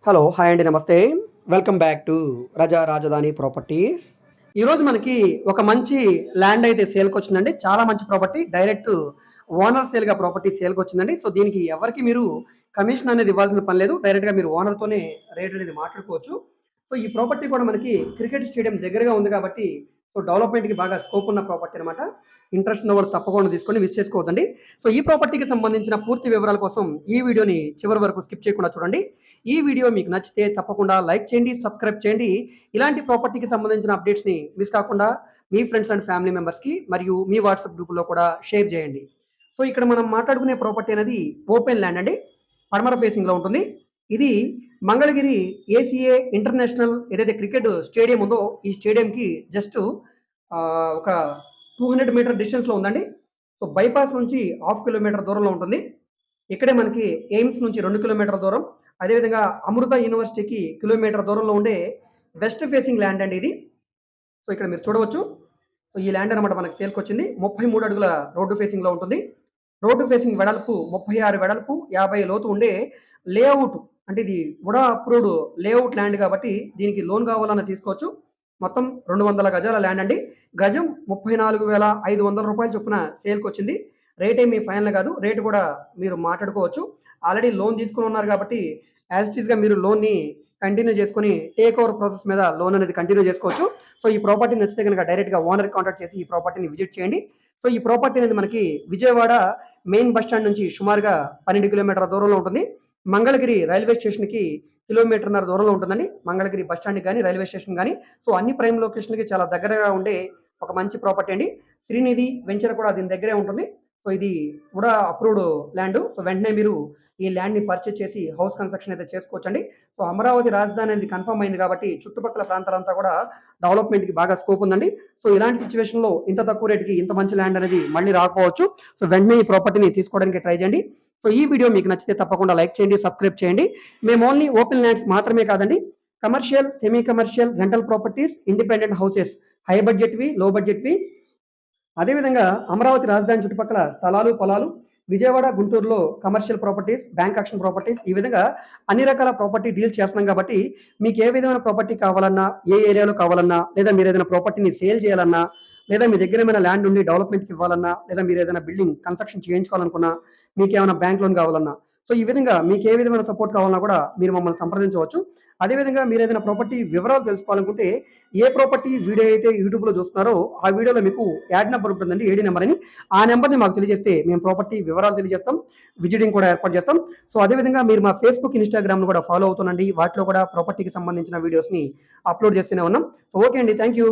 Hello! Hi అండి. నమస్తే. Welcome back to రజా రాజధాని ప్రాపర్టీస్. ఈరోజు మనకి ఒక మంచి ల్యాండ్ అయితే సేల్‌కొచ్చిందండి. చాలా మంచి ప్రాపర్టీ. డైరెక్ట్ ఓనర్ సేల్‌గా ప్రాపర్టీ సేల్‌కొచ్చిందండి. సో, దీనికి ఎవరికీ మీరు కమిషన్ అనేది ఇవ్వాల్సిన పని లేదు. డైరెక్ట్‌గా మీరు ఓనర్‌తోనే రేట్ అనేది మాట్లాడుకోవచ్చు. సో, ఈ ప్రాపర్టీ కూడా మనకి క్రికెట్ స్టేడియం దగ్గరగా ఉంది కాబట్టి సో, డెవలప్‌మెంట్‌కి బాగా స్కోప్ ఉన్న ప్రాపర్టీ అనమాట. ఇంట్రెస్ట్ ఉన్నవాళ్ళు తప్పకుండా తీసుకొని మిస్ చేసుకోవద్దండి. సో, ఈ ప్రాపర్టీకి సంబంధించిన పూర్తి వివరాల కోసం ఈ వీడియోని చివరి వరకు స్కిప్ చేయకుండా చూడండి. ఈ వీడియో మీకు నచ్చితే తప్పకుండా లైక్ చేయండి, సబ్స్క్రైబ్ చేయండి. ఇలాంటి ప్రాపర్టీకి సంబంధించిన అప్డేట్స్‌ని మిస్ కాకుండా మీ ఫ్రెండ్స్ అండ్ ఫ్యామిలీ మెంబర్స్‌కి మరియు మీ వాట్సాప్ గ్రూప్‌లో కూడా షేర్ చేయండి. సో, ఇక్కడ మనం మాట్లాడుకునే ప్రాపర్టీ అనేది ఓపెన్ ల్యాండ్ అండి. పడమర ఫేసింగ్‌లో ఉంటుంది. ఇది మంగళగిరి ఏసీఏ ఇంటర్నేషనల్ ఏదైతే క్రికెట్ స్టేడియం ఉందో, ఈ స్టేడియంకి జస్ట్ ఒక 200 మీటర్ డిస్టెన్స్‌లో ఉందండి. సో, బైపాస్ నుంచి హాఫ్ కిలోమీటర్ దూరంలో ఉంటుంది. ఇక్కడే మనకి ఎయిమ్స్ నుంచి 2 కిలోమీటర్ల దూరం. అదేవిధంగా అమృత యూనివర్సిటీకి కిలోమీటర్ దూరంలో ఉండే వెస్ట్ ఫేసింగ్ ల్యాండ్ అండి ఇది. సో, ఇక్కడ మీరు చూడవచ్చు. సో, ఈ ల్యాండ్ అనమాట మనకు సేల్‌కొచ్చింది. 33 అడుగుల రోడ్డు ఫేసింగ్‌లో ఉంటుంది. రోడ్డు ఫేసింగ్ వెడల్పు 36 వెడల్పు, 50 లోతు ఉండే లేఅవుట్ అంటే ఇది వుడా అప్రూవ్డ్ లేఅవుట్ ల్యాండ్ కాబట్టి దీనికి లోన్ కావాలన్నా తీసుకోవచ్చు. మొత్తం 200 గజాల ల్యాండ్ అండి. గజం రూ. 34,500 చొప్పున సేల్‌కొచ్చింది. రేట్ ఏమి ఫైనల్ కాదు. రేట్ కూడా మీరు మాట్లాడుకోవచ్చు. ఆల్రెడీ లోన్ తీసుకొని ఉన్నారు కాబట్టి యాజ్ ఇట్ ఈస్‌గా మీరు లోన్‌ని కంటిన్యూ చేసుకొని టేక్ ఓవర్ ప్రాసెస్ మీద లోన్ అనేది కంటిన్యూ చేసుకోవచ్చు. సో, ఈ ప్రాపర్టీ నచ్చితే గనుక డైరెక్ట్‌గా ఓనర్‌కి కాంటాక్ట్ చేసి ఈ ప్రాపర్టీని విజిట్ చేయండి. సో, ఈ ప్రాపర్టీ అనేది మనకి విజయవాడ మెయిన్ బస్ స్టాండ్ నుంచి సుమారుగా 12 కిలోమీటర్ల దూరంలో ఉంటుంది. మంగళగిరి రైల్వే స్టేషన్‌కి కిలోమీటర్‌న్నర దూరంలో ఉంటుందండి. మంగళగిరి బస్ స్టాండ్‌కి గాని, రైల్వే స్టేషన్ గాని. సో, అన్ని ప్రైమ్ లొకేషన్‌లకి చాలా దగ్గరగా ఉండే ఒక మంచి ప్రాపర్టీ అండి. శ్రీనిధి వెంచర్ కూడా దీని దగ్గరే ఉంటుంది. సో, ఇది కూడా అప్రూవ్డ్ ల్యాండ్. సో, వెంటనే మీరు ఈ ల్యాండ్‌ని పర్చేజ్ చేసి హౌస్ కన్‌స్ట్రక్షన్ అయితే చేసుకోవచ్చండి. సో, అమరావతి రాజధాని అనేది కన్ఫర్మ్ అయింది కాబట్టి చుట్టుపక్కల ప్రాంతాలంతా కూడా డెవలప్‌మెంట్‌కి బాగా స్కోప్ ఉందండి. సో, ఇలాంటి సిట్యుయేషన్‌లో ఇంత తక్కువ రేట్‌కి ఇంత మంచి ల్యాండ్ అనేది మళ్ళీ రాకపోవచ్చు. సో, వెంటనే ఈ ప్రాపర్టీని తీసుకోవడానికి ట్రై చేయండి. సో, ఈ వీడియో మీకు నచ్చితే తప్పకుండా లైక్ చేయండి, సబ్స్క్రైబ్ చేయండి. మేము ఓన్లీ ఓపెన్ ల్యాండ్స్ మాత్రమే కాదండి. Commercial, semi commercial, rental properties, independent houses, high బడ్జెట్‌వి, లో బడ్జెట్‌వి అదేవిధంగా అమరావతి రాజధాని చుట్టుపక్కల స్థలాలు, పొలాలు, విజయవాడ, గుంటూరులో commercial properties, bank action properties ఈ విధంగా అన్ని రకాల ప్రాపర్టీ డీల్స్ చేస్తున్నాం కాబట్టి మీకు ఏ విధమైన ప్రాపర్టీ కావాలన్నా, ఏ ఏరియాలో కావాలన్నా, లేదా మీరు ఏదైనా ప్రాపర్టీని సేల్ చేయాలన్నా, లేదా మీ దగ్గర ఏమైనా ల్యాండ్ ఉండి డెవలప్మెంట్‌కి ఇవ్వాలన్నా, లేదా మీరు ఏదైనా బిల్డింగ్ కన్‌స్ట్రక్షన్ చేయించుకోవాలనుకున్నా, మీకేమైనా బ్యాంక్ లోన్ కావాలన్నా, సో ఈ విధంగా మీకు ఏ విధమైన సపోర్ట్ కావాలన్నా కూడా మీరు మమ్మల్ని సంప్రదించవచ్చు. అదేవిధంగా మీరు ఏదైనా ప్రాపర్టీ వివరాలు తెలుసుకోవాలనుకుంటే ఏ ప్రాపర్టీ వీడియో అయితే యూట్యూబ్‌లో చూస్తున్నారో ఆ వీడియోలో మీకు యాడ్ నంబర్ ఉంటుందండి. ఏడీ నంబర్ అని. ఆ నంబర్‌ని మాకు తెలియజేస్తే మేము ప్రాపర్టీ వివరాలు తెలియజేస్తాం. విజిటింగ్ కూడా ఏర్పాటు చేస్తాం. సో, అదేవిధంగా మీరు మా ఫేస్‌బుక్, ఇన్‌స్టాగ్రామ్‌ను కూడా ఫాలో అవుతుండండి. వాటిలో కూడా ప్రాపర్టీకి సంబంధించిన వీడియోస్‌ని అప్‌లోడ్ చేస్తూనే ఉన్నాం. సో, ఓకే అండి. Thank you.